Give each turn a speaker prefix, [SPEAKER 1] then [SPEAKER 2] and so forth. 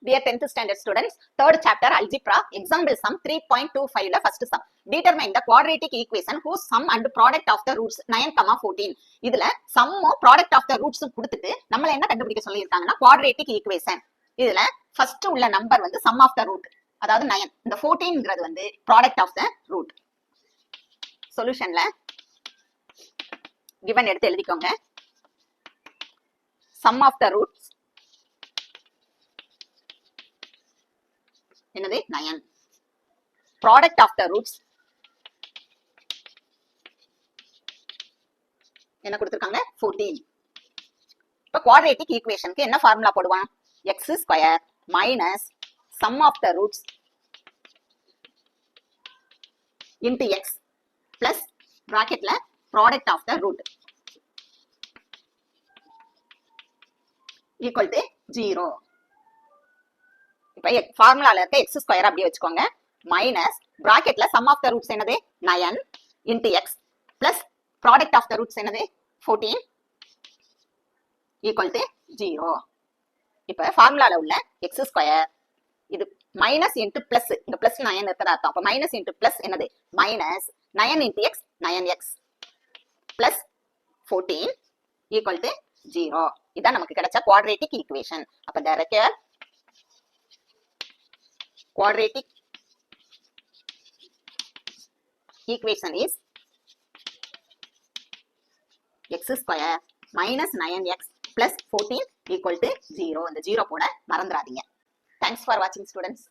[SPEAKER 1] Dear 10th standard students, third chapter algebra, example sum 3.25 la first sum. Determine the quadratic equation whose sum and product of the roots 9, 14. இதுல sum product of the roots கொடுத்துட்டு நம்மள என்ன கண்டுபிடிக்க சொல்லியிருக்காங்கன்னா quadratic equation. இதுல first உள்ள number வந்து sum of the root, அதாவது 9. இந்த 14ங்கிறது வந்து product of the root. சொல்யூஷன்ல given எடுத்து எழுதிக்கோங்க. sum of the roots என்னது 9. ப்ராடக்ட் ஆஃப் த ரூட்ஸ் என்ன கொடுத்திருக்காங்க 14. இப்போ குவாட்ரேட்டிக் ஈக்குவேஷனுக்கு என்ன ஃபார்முலா போடுவான்? x square minus sum of the roots into x plus பிராக்கெட்ல product of the root equal to 0. இப்ப ஃபார்முலால இருக்க x ஸ்கொயர் அப்படியே வச்சுக்கோங்க, மைனஸ் பிராக்கெட்ல சம் ஆஃப் த ரூட்ஸ் என்னது 9 into x plus product of the roots என்னது 14 ஈக்குவல் டு 0. இப்ப ஃபார்முலால உள்ள x ஸ்கொயர் இது மைனஸ் இன்டு பிளஸ், இங்க பிளஸ் 9 இருக்கிறதா அர்த்தம். அப்ப மைனஸ் இன்டு பிளஸ் என்னது minus 9 into x 9x plus 14 equal to 0. இதான் நமக்கு கிடைச்ச குவாட்ரேட்டிக் ஈக்குவேஷன். அப்ப direct quadratic equation is x square minus 9x plus 14 equal to 0. இந்த 0 போட மறந்துடாதீங்க. Thanks for watching students.